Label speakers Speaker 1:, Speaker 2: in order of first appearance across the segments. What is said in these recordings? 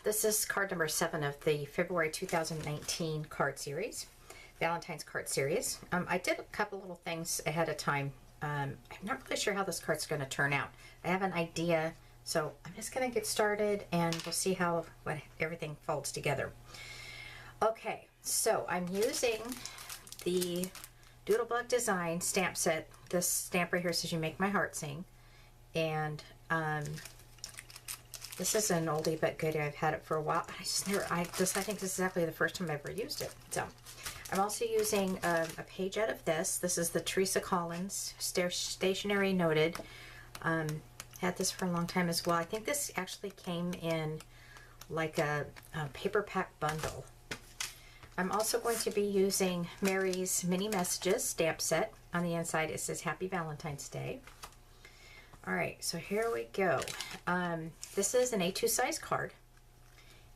Speaker 1: This is card number 7 of the February 2019 card series, Valentine's card series. I did a couple little things ahead of time. I'm not really sure how this card's going to turn out. I have an idea, so I'm just going to get started and we'll see how everything folds together. Okay, so I'm using the Doodlebug Design stamp set. This stamp right here says "You Make My Heart Sing," and this is an oldie but goodie. I've had it for a while. I think this is exactly the first time I've ever used it. So I'm also using a page out of this. This is the Teresa Collins Stationery Noted. Had this for a long time as well. I think this actually came in like a paper pack bundle. I'm also going to be using Mary's Mini Messages stamp set. On the inside it says Happy Valentine's Day. Alright, so here we go. This is an A2 size card,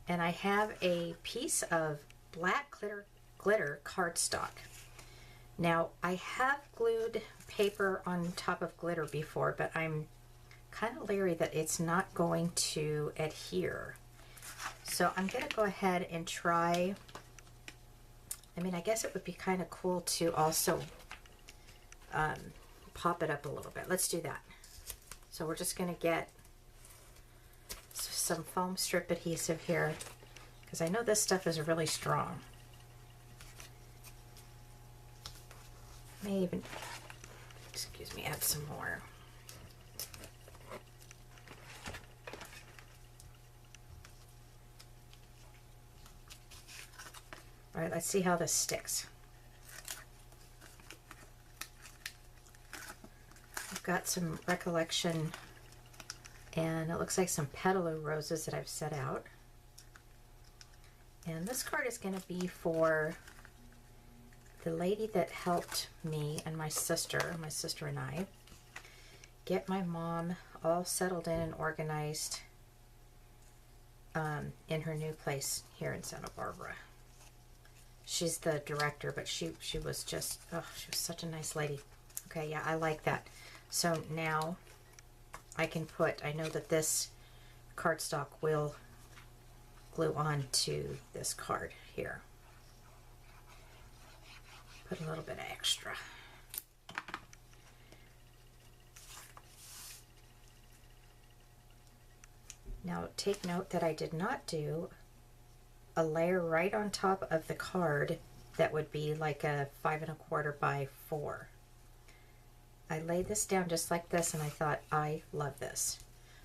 Speaker 1: and I have a piece of black glitter cardstock. Now, I have glued paper on top of glitter before, but I'm kind of leery that it's not going to adhere. So I'm going to go ahead and try. I mean, I guess it would be kind of cool to also pop it up a little bit. Let's do that. So we're just going to get some foam strip adhesive here, because I know this stuff is really strong. May even, excuse me, add some more. All right, let's see how this sticks. I've got some Recollection, and it looks like some Petaloo roses that I've set out. And this card is going to be for the lady that helped me and my sister and I, get my mom all settled in and organized in her new place here in Santa Barbara. She's the director, but she was just, oh, she was such a nice lady. Okay, yeah, I like that. So now I can put, I know that this cardstock will glue on to this card here. Put a little bit of extra. Now take note that I did not do a layer right on top of the card that would be like a 5 1/4 by 4. I laid this down just like this, and I thought, I love this.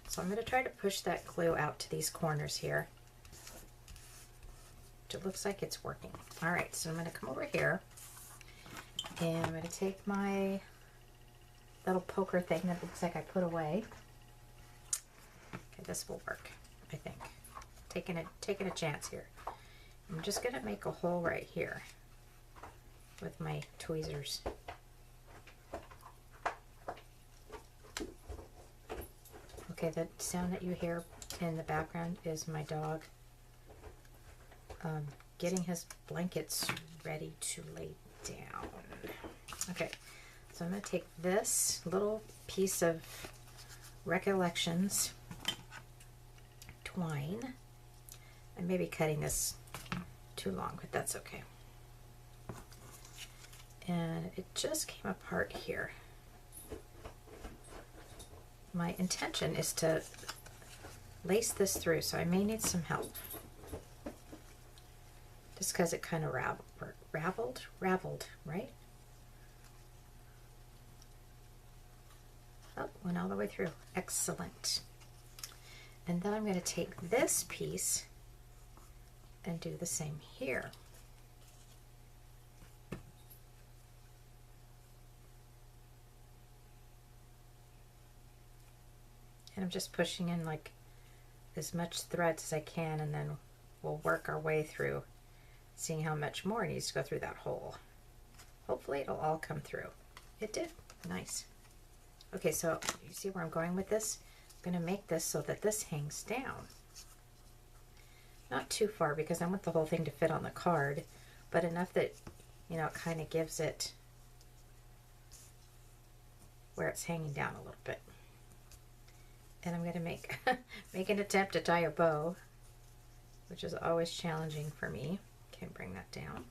Speaker 1: So I'm going to try to push that glue out to these corners here. It looks like it's working. Alright, so I'm going to come over here, and I'm going to take my little poker thing that looks like I put away. Okay, this will work, I think. Taking a chance here. I'm just going to make a hole right here with my tweezers. Okay, the sound that you hear in the background is my dog getting his blankets ready to lay down. Okay, so I'm going to take this little piece of Recollections twine. I may be cutting this too long, but that's okay. And it just came apart here. My intention is to lace this through, so I may need some help. Just because it kind of raveled, right? Oh, went all the way through. Excellent. And then I'm going to take this piece and do the same here. And I'm just pushing in like as much thread as I can, and then we'll work our way through seeing how much more needs to go through that hole. Hopefully it'll all come through. It did. Nice. Okay, so you see where I'm going with this? I'm going to make this so that this hangs down. Not too far, because I want the whole thing to fit on the card, but enough that, you know, it kind of gives it where it's hanging down a little bit. And I'm going to make make an attempt to tie a bow which is always challenging for me. Okay, bring that down.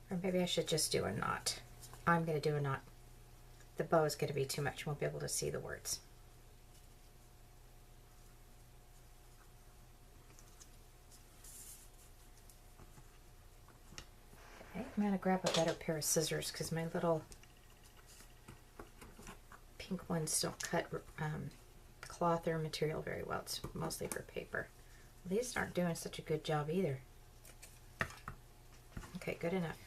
Speaker 1: Or maybe I should just do a knot. I'm going to do a knot. The bow is going to be too much. You won't be able to see the words. Okay, I'm going to grab a better pair of scissors because my little pink ones don't cut cloth or material very well. It's mostly for paper. These aren't doing such a good job either. Okay, good enough.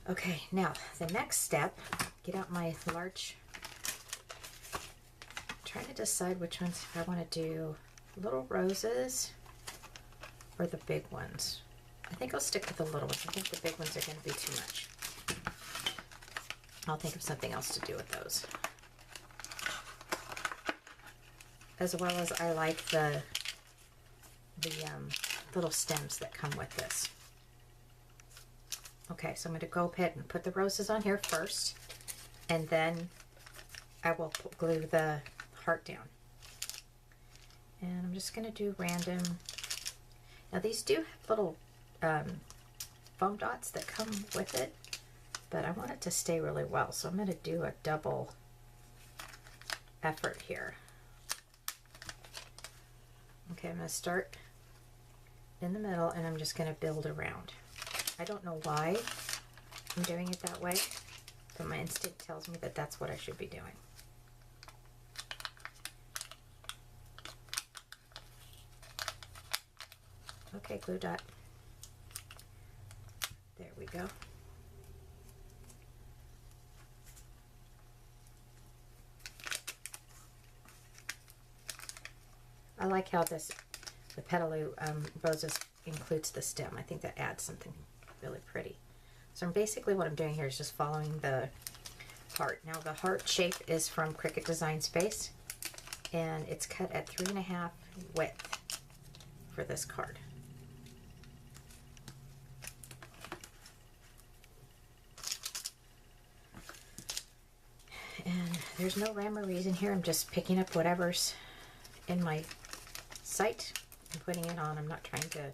Speaker 1: Okay, now the next step, get out my large, trying to decide which ones I want to do, little roses or the big ones. I think I'll stick with the little ones. I think the big ones are going to be too much. I'll think of something else to do with those. As well as I like the little stems that come with this. Okay, so I'm going to go ahead and put the roses on here first, and then I will glue the heart down. And I'm just going to do random. Now these do have little foam dots that come with it, but I want it to stay really well, so I'm going to do a double effort here. Okay, I'm going to start in the middle, and I'm just going to build around. I don't know why I'm doing it that way, but my instinct tells me that that's what I should be doing. Okay, glue dot. There we go. I like how the Petaloo roses includes the stem. I think that adds something really pretty. So basically what I'm doing here is just following the heart. Now the heart shape is from Cricut Design Space, and it's cut at 3.5 width for this card. And there's no rhyme or reason here. I'm just picking up whatever's in my sight and putting it on. I'm not trying to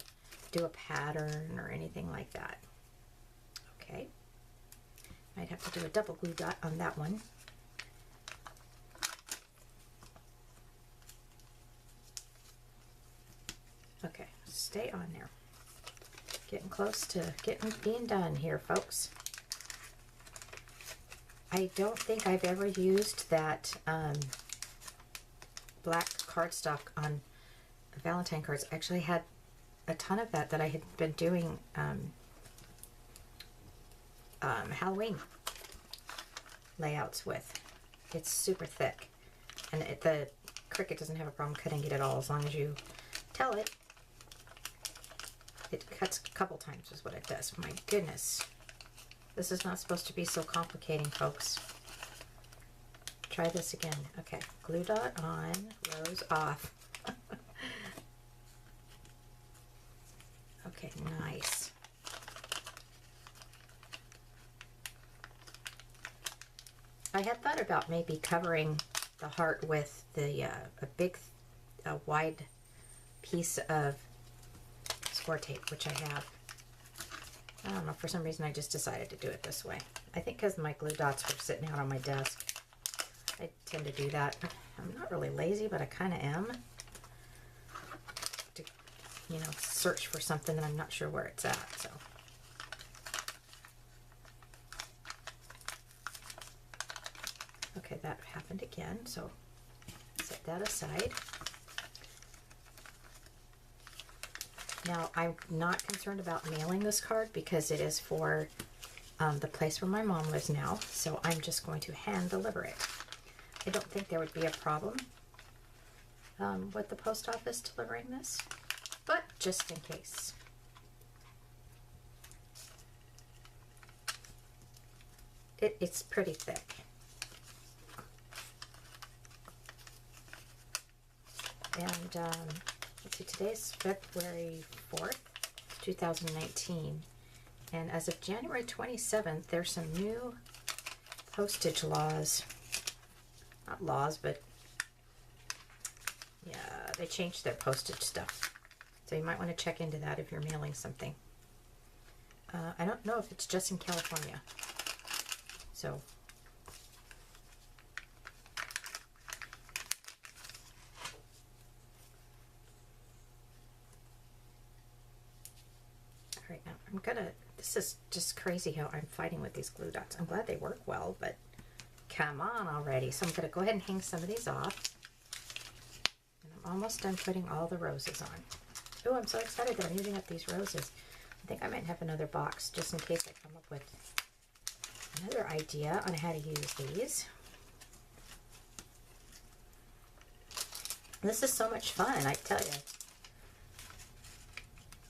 Speaker 1: do a pattern or anything like that. Okay. Might have to do a double glue dot on that one. Okay, stay on there. Getting close to being done here, folks. I don't think I've ever used that black cardstock on Valentine cards. I actually had a ton of that I had been doing Halloween layouts with. It's super thick, and the Cricut doesn't have a problem cutting it at all as long as you tell it. It cuts a couple times is what it does. My goodness. This is not supposed to be so complicating, folks. Try this again. Okay, glue dot on, rose off. Okay, nice. I had thought about maybe covering the heart with the a big, wide piece of score tape, which I have. I don't know, for some reason I just decided to do it this way. I think because my glue dots were sitting out on my desk. I tend to do that. I'm not really lazy, but I kind of am. To, you know, search for something and I'm not sure where it's at, so. Okay, that happened again, so set that aside. Now, I'm not concerned about mailing this card because it is for the place where my mom lives now, so I'm just going to hand deliver it. I don't think there would be a problem with the post office delivering this, but just in case. It's pretty thick. And let's see, today's February 4th, 2019. And as of January 27th, there's some new postage laws. Not laws, but yeah, they changed their postage stuff. So you might want to check into that if you're mailing something. I don't know if it's just in California. So all right, now I'm gonna, this is just crazy how I'm fighting with these glue dots. I'm glad they work well, but come on already. So I'm gonna go ahead and hang some of these off. And I'm almost done putting all the roses on. Oh, I'm so excited that I'm using up these roses. I think I might have another box just in case I come up with another idea on how to use these. This is so much fun, I tell you.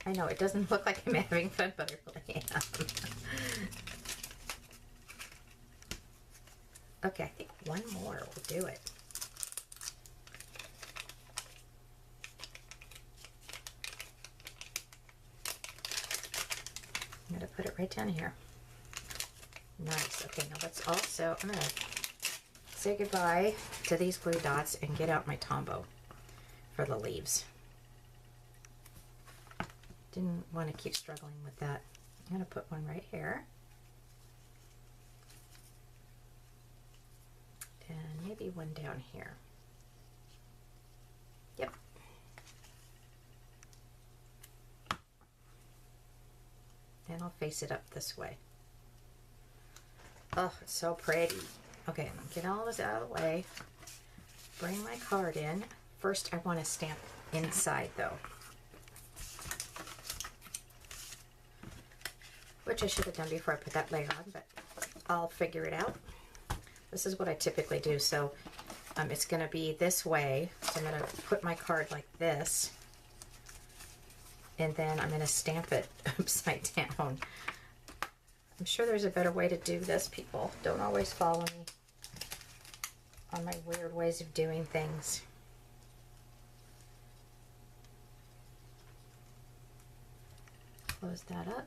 Speaker 1: I know it doesn't look like I'm having fun, but I really am. Okay, I think one more will do it. I'm going to put it right down here. Nice. Okay, now let's also, I'm going to say goodbye to these glue dots and get out my Tombow for the leaves. Didn't want to keep struggling with that. I'm going to put one right here. And maybe one down here. Yep. And I'll face it up this way. Oh, it's so pretty. Okay, get all this out of the way. Bring my card in. First, I want to stamp inside though. Which I should have done before I put that layer on, but I'll figure it out. This is what I typically do. So it's going to be this way. So I'm going to put my card like this. And then I'm going to stamp it upside down. I'm sure there's a better way to do this, people. Don't always follow me on my weird ways of doing things. Close that up.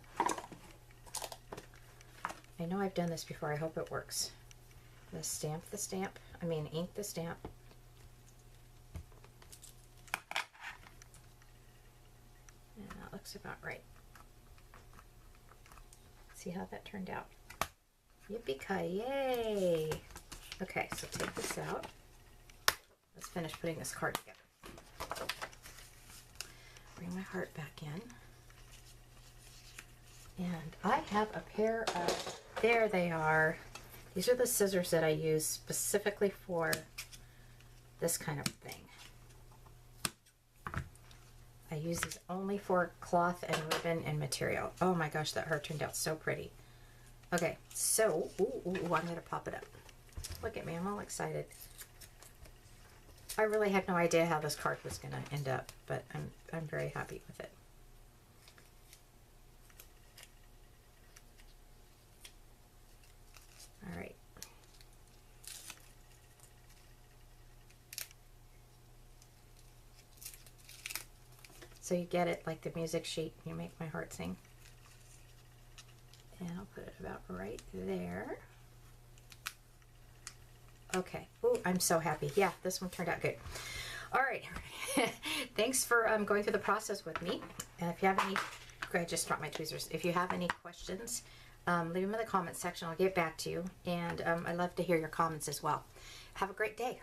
Speaker 1: I know I've done this before. I hope it works. I'm going to stamp the stamp. I mean, ink the stamp. And that looks about right. See how that turned out. Yippee-ki-yay! Okay, so take this out. Let's finish putting this card together. Bring my heart back in. And I have a pair of, there they are. These are the scissors that I use specifically for this kind of thing. I use these only for cloth and ribbon and material. Oh my gosh, that heart turned out so pretty. Okay, so, I'm going to pop it up. Look at me, I'm all excited. I really had no idea how this card was going to end up, but I'm very happy with it. All right. So you get it like the music sheet, you make my heart sing. And I'll put it about right there. Okay. Ooh, I'm so happy. Yeah, this one turned out good. All right. Thanks for going through the process with me. And if you have any, I just dropped my tweezers. If you have any questions, leave them in the comments section. I'll get back to you. And I'd love to hear your comments as well. Have a great day.